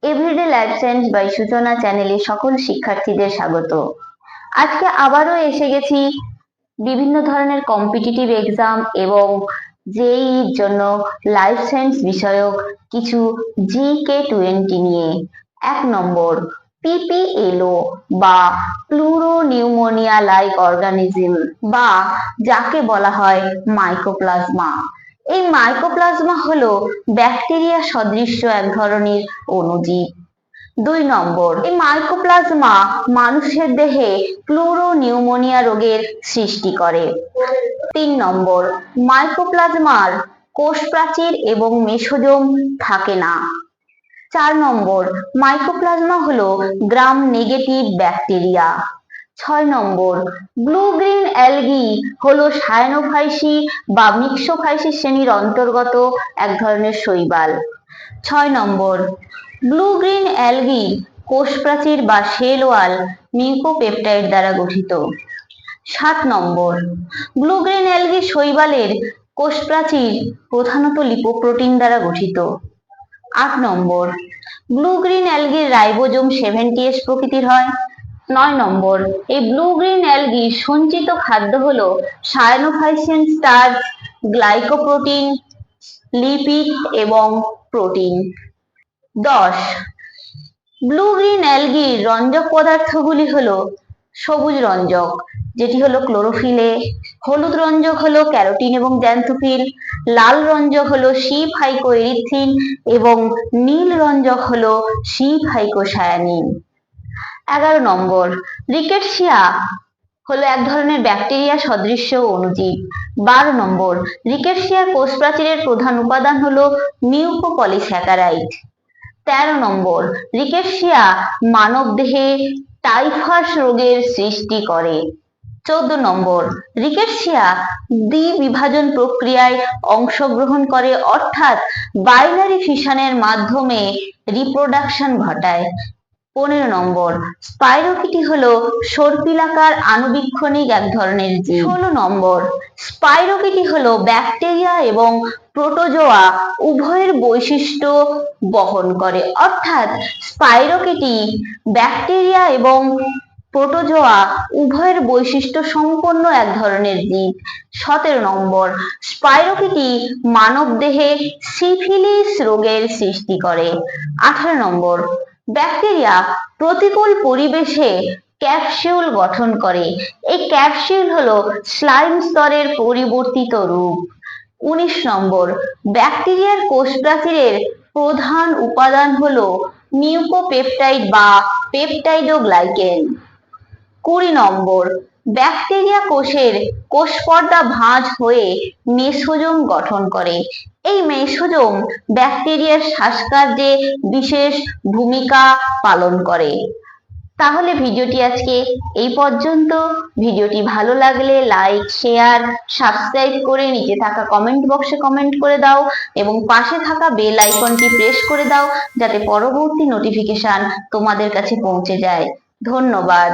Everyday life science by সূচনা চ্যানেলে সকল শিক্ষার্থীদের স্বাগত। আজকে আবারও এসে গেছি বিভিন্ন ধরনের কম্পিটিটিভ এক্সাম এবং জেইইর জন্য লাইফ সায়েন্স বিষয়ক কিছু GK20 নিয়ে। 1 নম্বর, PPLO বা প্লুরোনিউমোনিয়া লাইক অর্গানিজম বা যাকে বলা হয় মাইকোপ্লাজমা। এই মাইকোপ্লাজমা হলো ব্যাকটেরিয়া সদৃশ্য এক ধরনের অণুজীব। 2 নম্বর, এই মাইকোপ্লাজমা মানুষের দেহে প্লুরোনিউমোনিয়া রোগের সৃষ্টি করে। 3 নম্বর, মাইকোপ্লাজমার কোষ প্রাচীর এবং মেসোজোম থাকে না। 4 নম্বর, মাইকোপ্লাজমা হলো গ্রাম নেগেটিভ ব্যাকটেরিয়া। 6 নম্বর, ব্লু গ্রিন অ্যালগি হলো সায়ানোফাইসি বা মিক্সোফাইসি শ্রেণীর অন্তর্গত এক ধরনের শৈবাল। 6 নম্বর, ব্লু গ্রিন অ্যালগি কোষ প্রাচীর বা সেল ওয়াল মিউকোপেপটাইড দ্বারা গঠিত। 7 নম্বর, ব্লু গ্রিন অ্যালগি শৈবালের কোষ প্রাচীর প্রধানত লিপোপ্রোটিন দ্বারা গঠিত। 8 নম্বর, ব্লু গ্রিন অ্যালগির রাইবোজোম 70S প্রকৃতির হয়। 9 নম্বর, এই ব্লু গ্রিন অ্যালগির সঞ্চিত খাদ্য হলো সায়ানোফাইসিয়ান স্টার্চ, গ্লাইকোপ্রোটিন, লিপিড এবং প্রোটিন। 10, ব্লু গ্রিন অ্যালগির রঞ্জক পদার্থগুলি হলো সবুজ রঞ্জক যেটি হলো ক্লোরোফিলে, হলুদ রঞ্জক হলো ক্যারোটিন এবং জ্যান্থোফিল, লাল রঞ্জক হলো সি-ফাইকোএরিথ্রিন এবং নীল রঞ্জক হলো সি-ফাইকোসায়ানিন। 11 নম্বর, রিকেটসিয়া হলো এক ধরনের ব্যাকটেরিয়া সদৃশ্য অণুজীব। 12 নম্বর, রিকেটসিয়ার কোষ প্রাচীরের প্রধান উপাদান হলো মিউকোপলিস্যাকারাইড। 13 নম্বর, রিকেটসিয়া মানবদেহে টাইফাস রোগের সৃষ্টি করে। 14 নম্বর, রিকেটসিয়া দ্বিবিভাজন প্রক্রিয়ায় অংশগ্রহণ করে অর্থাৎ বাইনারি ফিশনের মাধ্যমে রিপ্রোডাকশন ঘটায়। 15 নম্বর, স্পাইরোকিটি হলো সর্পিলাকার আণুবীক্ষণিক এক ধরনের জীব। 16 নম্বর, স্পাইরোকিটি হলো ব্যাকটেরিয়া এবং প্রোটোজোয়া উভয়ের বৈশিষ্ট্য বহন করে অর্থাৎ স্পাইরোকিটি ব্যাকটেরিয়া এবং প্রোটোজোয়া উভয়ের বৈশিষ্ট্য সম্পন্ন এক ধরনের জীব। 17 নম্বর, স্পাইরোকিটি মানবদেহে সিফিলিস রোগের সৃষ্টি করে। 18 নম্বর, ব্যাকটেরিয়া প্রতিকূল পরিবেশে ক্যাপসিউল গঠন করে। এই ক্যাপসিউল হলো স্লাইম স্তরের পরিবর্তিত রূপ। 19 নম্বর, ব্যাকটেরিয়ার কোষ প্রাচীরের প্রধান উপাদান হলো মিউকোপেপটাইড বা পেপটাইডোগ্লাইকেন। 20 নম্বর, ব্যাকটেরিয়া কোষের কোষপর্দা ভাঁজ হয়ে মেসোজোম গঠন করে। এই মেসোজোম ব্যাকটেরিয়ার শ্বাসকার্যে বিশেষ ভূমিকা পালন করে। তাহলে ভিডিওটি আজকে এই পর্যন্ত। ভিডিওটি ভালো লাগলে লাইক, শেয়ার, সাবস্ক্রাইব করে নিচে থাকা কমেন্ট বক্সে কমেন্ট করে দাও এবং পাশে থাকা বেল আইকনটি প্রেস করে দাও যাতে পরবর্তী নোটিফিকেশন তোমাদের কাছে পৌঁছে যায়। ধন্যবাদ।